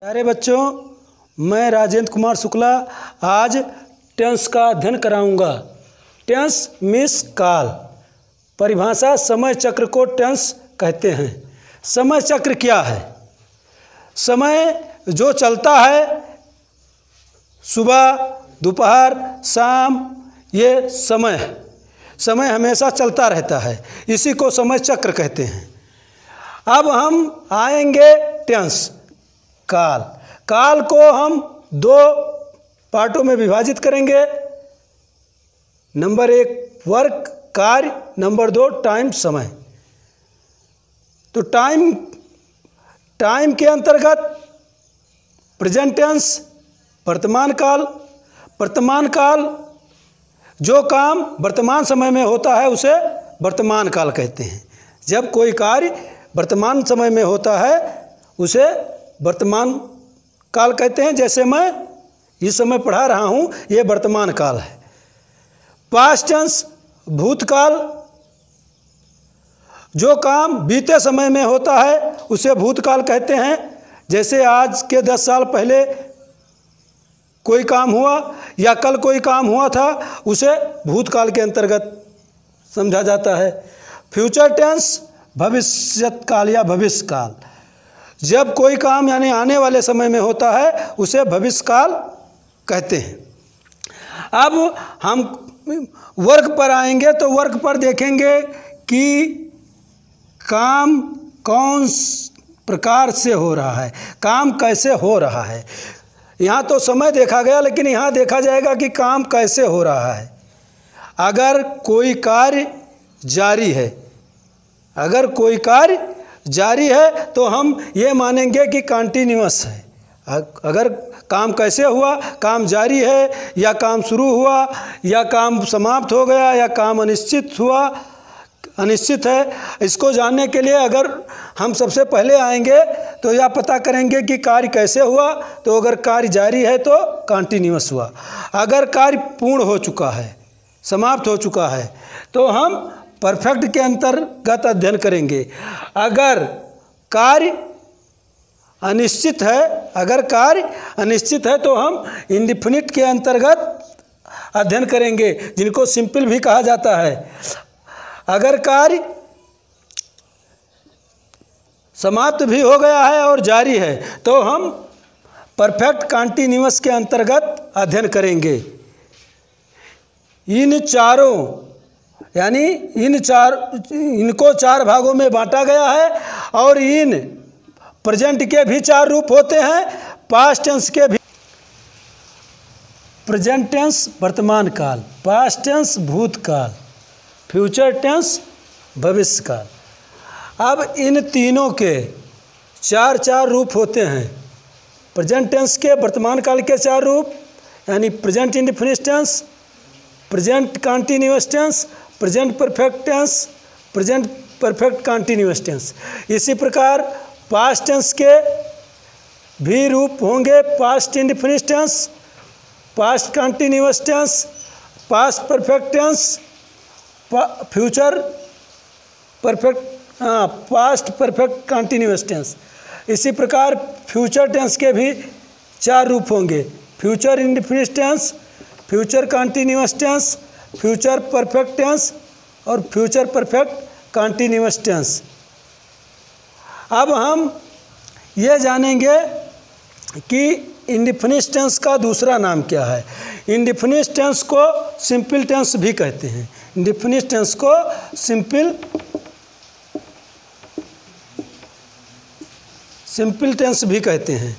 प्यारे बच्चों, मैं राजेंद्र कुमार शुक्ला आज टेंस का अध्ययन कराऊंगा। टेंस मीन्स काल। परिभाषा समय चक्र को टेंस कहते हैं। समय चक्र क्या है? समय जो चलता है, सुबह, दोपहर, शाम, ये समय हमेशा चलता रहता है, इसी को समय चक्र कहते हैं। अब हम आएंगे टेंस काल को हम दो पार्टों में विभाजित करेंगे। नंबर 1 वर्क कार्य, नंबर 2 टाइम समय। तो टाइम के अंतर्गत प्रेजेंट टेंस वर्तमान काल जो काम वर्तमान समय में होता है उसे वर्तमान काल कहते हैं। जब कोई कार्य वर्तमान समय में होता है उसे वर्तमान काल कहते हैं। जैसे मैं इस समय पढ़ा रहा हूँ, ये वर्तमान काल है। पास्ट टेंस भूतकाल, जो काम बीते समय में होता है उसे भूतकाल कहते हैं। जैसे आज के 10 साल पहले कोई काम हुआ या कल कोई काम हुआ था, उसे भूतकाल के अंतर्गत समझा जाता है। फ्यूचर टेंस भविष्यत काल या भविष्य काल, जब कोई काम यानी आने वाले समय में होता है उसे भविष्य काल कहते हैं। अब हम वर्क पर आएंगे तो वर्क पर देखेंगे कि काम कौन प्रकार से हो रहा है, काम कैसे हो रहा है। यहाँ तो समय देखा गया, लेकिन यहाँ देखा जाएगा कि काम कैसे हो रहा है। अगर कोई कार्य जारी है तो हम ये मानेंगे कि कंटिन्यूअस है। अगर काम कैसे हुआ, काम जारी है या काम शुरू हुआ या काम समाप्त हो गया या काम अनिश्चित है, इसको जानने के लिए अगर हम सबसे पहले आएंगे तो यह पता करेंगे कि कार्य कैसे हुआ। तो अगर कार्य जारी है तो कंटिन्यूअस हुआ। अगर कार्य पूर्ण हो चुका है, समाप्त हो चुका है, तो हम परफेक्ट के अंतर्गत अध्ययन करेंगे। अगर कार्य अनिश्चित है तो हम इंडेफिनिट के अंतर्गत अध्ययन करेंगे, जिनको सिंपल भी कहा जाता है। अगर कार्य समाप्त भी हो गया है और जारी है तो हम परफेक्ट कंटिन्यूअस के अंतर्गत अध्ययन करेंगे। इनको 4 भागों में बांटा गया है और इन प्रेजेंट के भी 4 रूप होते हैं, पास्ट टेंस के भी। प्रेजेंट टेंस वर्तमान काल, पास्ट टेंस भूतकाल, फ्यूचर टेंस भविष्य काल। अब इन तीनों के 4 रूप होते हैं। प्रेजेंट टेंस के वर्तमान काल के 4 रूप, यानी present indefinite tense, present continuous tense, present perfect tense, present perfect continuous tense. इसी प्रकार पास्ट टेंस के भी रूप होंगे, past indefinite tense, past continuous tense, past perfect tense, future perfect past perfect continuous tense. इसी प्रकार फ्यूचर टेंस के भी 4 रूप होंगे, future indefinite tense, future continuous tense, future perfect tense और फ्यूचर परफेक्ट कंटिन्यूअस टेंस। अब हम ये जानेंगे कि इंडेफिनिट टेंस का दूसरा नाम क्या है। इंडेफिनिट टेंस को सिंपल टेंस भी कहते हैं। इंडेफिनिट टेंस को सिंपल टेंस भी कहते हैं।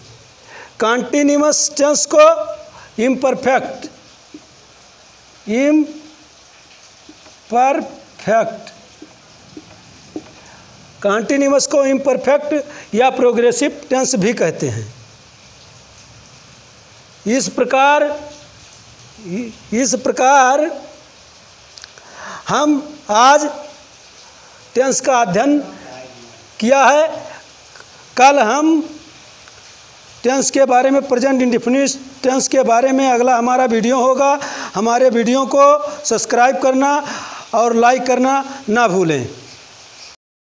कंटिन्यूअस टेंस को इम्परफेक्ट कंटिन्यूअस को इम्परफेक्ट या प्रोग्रेसिव टेंस भी कहते हैं। इस प्रकार हम आज टेंस का अध्ययन किया है। कल हम टेंस के बारे में, प्रेजेंट इंडेफिनिट टेंस के बारे में अगला हमारा वीडियो होगा। हमारे वीडियो को सब्सक्राइब करना और लाइक करना ना भूलें।